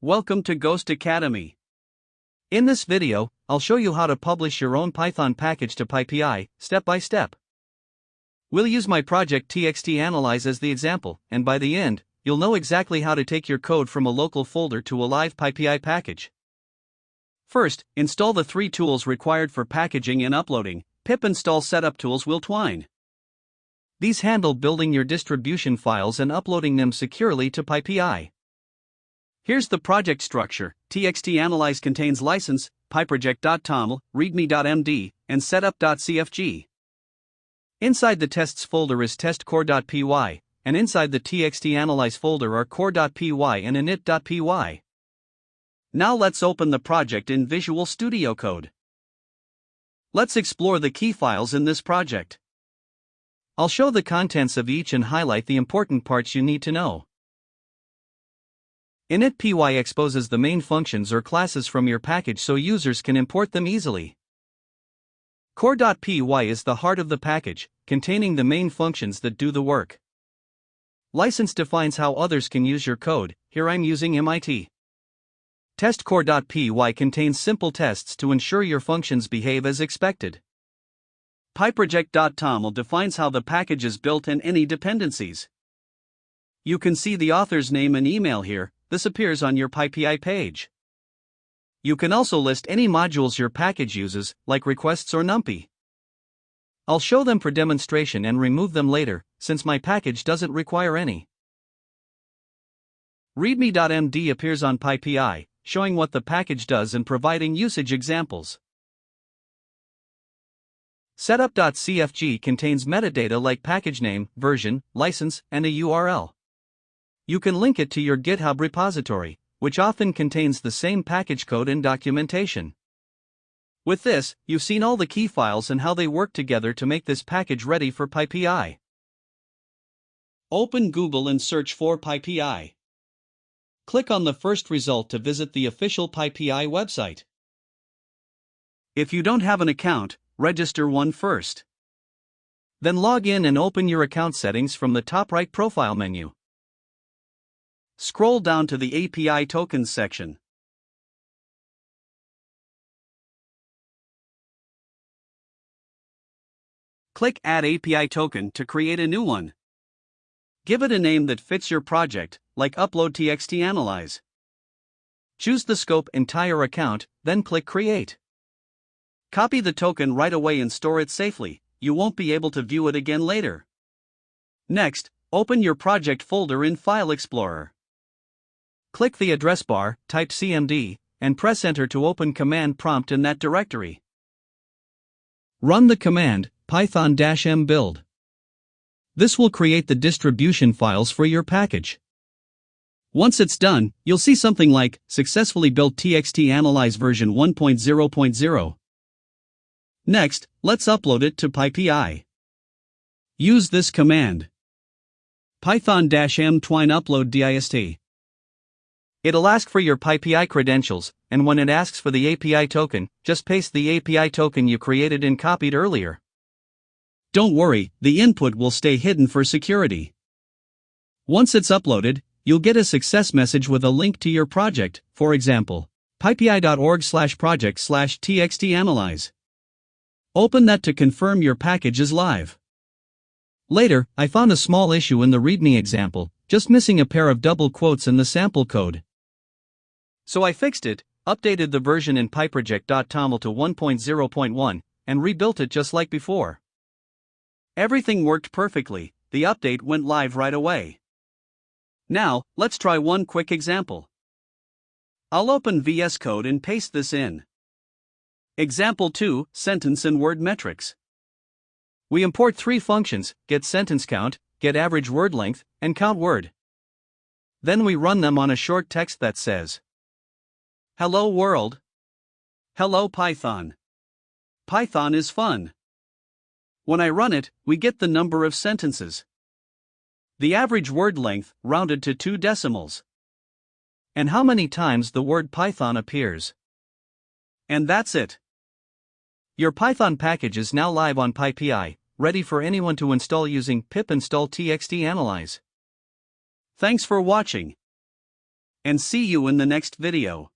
Welcome to Ghost Academy. In this video, I'll show you how to publish your own Python package to PyPI, step by step. We'll use my project txt-analyze as the example, and by the end, you'll know exactly how to take your code from a local folder to a live PyPI package. First, install the 3 tools required for packaging and uploading. Pip-install setup tools will Twine. These handle building your distribution files and uploading them securely to PyPI. Here's the project structure. txt-analyze contains license, pyproject.toml, readme.md, and setup.cfg. Inside the tests folder is testcore.py, and inside the txt-analyze folder are core.py and init.py. Now let's open the project in Visual Studio Code. Let's explore the key files in this project. I'll show the contents of each and highlight the important parts you need to know. Init.py exposes the main functions or classes from your package so users can import them easily. Core.py is the heart of the package, containing the main functions that do the work. License defines how others can use your code. Here I'm using MIT. Testcore.py contains simple tests to ensure your functions behave as expected. pyproject.toml defines how the package is built and any dependencies. You can see the author's name and email here. This appears on your PyPI page. You can also list any modules your package uses, like requests or NumPy. I'll show them for demonstration and remove them later, since my package doesn't require any. readme.md appears on PyPI, showing what the package does and providing usage examples. Setup.cfg contains metadata like package name, version, license, and a URL. You can link it to your GitHub repository, which often contains the same package code and documentation. With this, you've seen all the key files and how they work together to make this package ready for PyPI. Open Google and search for PyPI. Click on the first result to visit the official PyPI website. If you don't have an account, register one first. Then log in and open your account settings from the top right profile menu. Scroll down to the API Tokens section. Click Add API Token to create a new one. Give it a name that fits your project, like Upload txt-analyze. Choose the scope Entire Account, then click Create. Copy the token right away and store it safely. You won't be able to view it again later. Next, open your project folder in File Explorer. Click the address bar, type cmd, and press Enter to open command prompt in that directory. Run the command, python-m build. This will create the distribution files for your package. Once it's done, you'll see something like, Successfully built txt-analyze version 1.0.0. Next, let's upload it to PyPI. Use this command. python-m twine upload dist. It'll ask for your PyPI credentials, and when it asks for the API token, just paste the API token you created and copied earlier. Don't worry, the input will stay hidden for security. Once it's uploaded, you'll get a success message with a link to your project, for example, pypi.org/project/txt-analyze. Open that to confirm your package is live. Later, I found a small issue in the README example, just missing a pair of double quotes in the sample code. So I fixed it, updated the version in pyproject.toml to 1.0.1, and rebuilt it just like before. Everything worked perfectly. The update went live right away. Now, let's try one quick example. I'll open VS Code and paste this in. Example 2, Sentence and Word Metrics. We import 3 functions, getSentenceCount, getAverageWordLength, and CountWord. Then we run them on a short text that says, Hello world. Hello Python. Python is fun. When I run it, we get the number of sentences. The average word length, rounded to 2 decimals. And how many times the word Python appears. And that's it. Your Python package is now live on PyPI, ready for anyone to install using pip-install txt-analyze. Thanks for watching. and see you in the next video.